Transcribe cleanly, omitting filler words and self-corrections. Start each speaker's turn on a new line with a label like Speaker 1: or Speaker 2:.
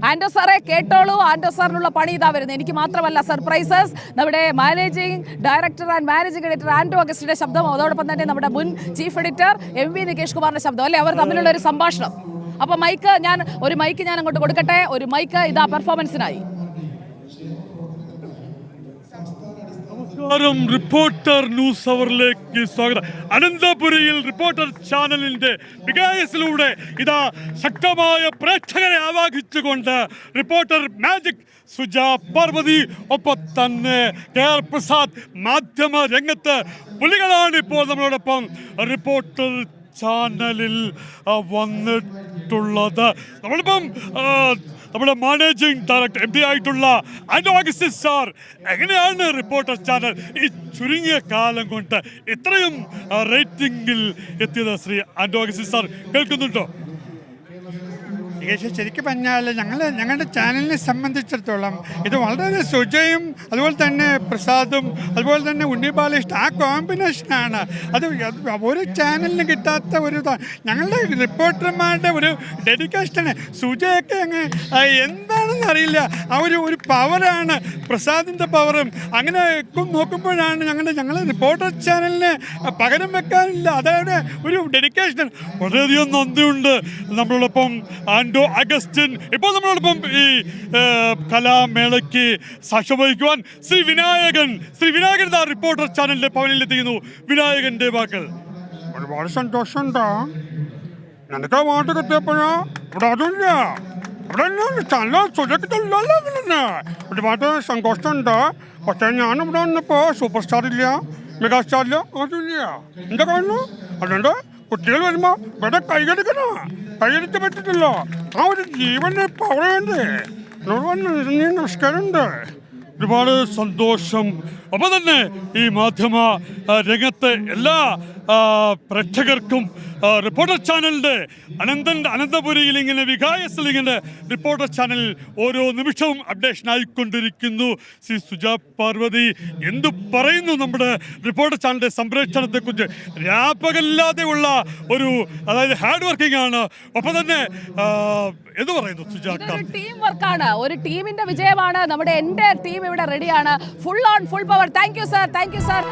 Speaker 1: ആൻഡോ സാറെ കേട്ടോളൂ, ആൻഡോ സാറിനുള്ള പണി ഇതാ വരുന്നത്. എനിക്ക് മാത്രമല്ല സർപ്രൈസസ്. നമ്മുടെ managing director and managing editor ആൻഡോ അഗസ്റ്റിന്റെ ശബ്ദം, അതോടൊപ്പം തന്നെ നമ്മുടെ മുൻ ചീഫ് എഡിറ്റർ MV നികേഷ് കുമാറിന്റെ ശബ്ദം അല്ലേ, അവർ തമ്മിലുള്ള ഒരു സംഭാഷണം. അപ്പൊ ഒരു മൈക്ക് ഞാൻ അങ്ങോട്ട് കൊടുക്കട്ടെ. ഒരു മൈക്ക് ഇതാ പെർഫോമൻസിനായി.
Speaker 2: റിപ്പോർട്ടർ ന്യൂസ് അവറിലേക്ക് സ്വാഗതം. അനന്തപുരിയിൽ റിപ്പോർട്ടർ ചാനലിന്റെ വികായസിലൂടെ ഇതാ ശക്തമായ പ്രേക്ഷകരെ ആവാഹിച്ചുകൊണ്ട് റിപ്പോർട്ടർ മാജിക് സുജാ പാർവതി, ഒപ്പം തന്നെ KR പ്രസാദ്. മാധ്യമ രംഗത്ത് പുലികളാണ് ഇപ്പോൾ നമ്മളോടൊപ്പം റിപ്പോർട്ടർ ചാനലിൽ വന്നിട്ടുള്ളത്. നമ്മളിപ്പം നമ്മുടെ മാനേജിംഗ് ഡയറക്ടർ MD ആയിട്ടുള്ള ആൻഡോ അഗസ്റ്റിൻ സാർ, എങ്ങനെയാണ് റിപ്പോർട്ടർ ചാനൽ ഈ ചുരുങ്ങിയ കാലം കൊണ്ട് ഇത്രയും റേറ്റിംഗിൽ എത്തിയത്? ശ്രീ ആൻഡോ അഗസ്റ്റിൻ സാർ കേൾക്കുന്നുണ്ടോ?
Speaker 3: ശരിക്കും പറഞ്ഞാൽ ഞങ്ങളുടെ ചാനലിനെ സംബന്ധിച്ചിടത്തോളം ഇത് വളരെ സുജയും അതുപോലെ തന്നെ പ്രസാദും അതുപോലെ തന്നെ ഉണ്ണി ബാലകൃഷ്ണൻ, ആ കോമ്പിനേഷനാണ്. അത് ഒരു ചാനലിന് കിട്ടാത്ത ഒരു ഞങ്ങളുടെ റിപ്പോർട്ടർമാരുടെ ഒരു ഡെഡിക്കേഷനാണ്. സുജയൊക്കെ അങ്ങ് എന്താണെന്ന് അറിയില്ല, ആ ഒരു പവറാണ്, പ്രസാദിൻ്റെ പവറും. അങ്ങനെ നോക്കുമ്പോഴാണ് ഞങ്ങൾ റിപ്പോർട്ടർ ചാനലിന് പകരം വെക്കാനില്ല. അതാണ് ഒരു ഡെഡിക്കേഷൻ.
Speaker 2: വളരെയധികം നന്ദിയുണ്ട്. നമ്മളോടൊപ്പം ആൻഡോ അഗസ്റ്റിൻ. ഇപ്പോൾ നമ്മളോടൊപ്പം ഈ കലാമേളയ്ക്ക് സാക്ഷ്യം വഹിക്കുവാൻ ശ്രീ വിനായകൻ റിപ്പോർട്ടർ ചാനലിന്റെ പവനിൽ എത്തിക്കുന്നു. വിനായകന്റെ വാക്കുകൾ.
Speaker 3: ഒരുപാട് സന്തോഷമുണ്ടോ? നിനക്ക് വാട്ട് കിട്ടിയപ്പോഴോ ഇവിടെ അതില്ല, ഇവിടെ ചാനൽ സുജക്കില്ല, ഒരുപാട് സന്തോഷമുണ്ട്. പക്ഷേ ഞാനിവിടെ വന്നപ്പോൾ സൂപ്പർ സ്റ്റാർ ഇല്ല, മെഗാ സ്റ്റാർ ഇല്ല, അതില്ല. എന്താ കാണുന്നു? അതുകൊണ്ട് കുട്ടികൾ വരുമ്പോൾ ഇവിടെ കൈയടിക്കാൻ പറ്റില്ലല്ലോ. ആ ഒരു ജീവന് പവർ വേണ്ടേ? നമസ്കാരമുണ്ട്.
Speaker 2: ഒരുപാട് സന്തോഷം. അപ്പോൾ തന്നെ ഈ മാധ്യമ രംഗത്തെ എല്ലാ പ്രേക്ഷകർക്കും റിപ്പോർട്ടർ ചാനലിൻ്റെ അനന്തപുരിയിൽ ഇങ്ങനെ വികായസിൽ ഇങ്ങനെ റിപ്പോർട്ടർ ചാനൽ ഓരോ നിമിഷവും അപ്ഡേഷൻ ആയിക്കൊണ്ടിരിക്കുന്നു. ശ്രീ സുജാ പാർവതി എന്തു പറയുന്നു നമ്മുടെ റിപ്പോർട്ടർ ചാനലിൻ്റെ സംപ്രേഷണത്തെക്കുറിച്ച്? രാപ്പകലില്ലാതെയുള്ള അതായത് ഹാർഡ് വർക്കിംഗ് ആണ്. ഒപ്പം തന്നെ എന്ത് പറയുന്നു സുജാ?
Speaker 1: ടീം വർക്കാണ്, ഒരു ടീമിന്റെ വിജയമാണ്. എൻ്റെ ടീം ഇവിടെ റെഡിയാണ്. Full on full power. Thank you sir.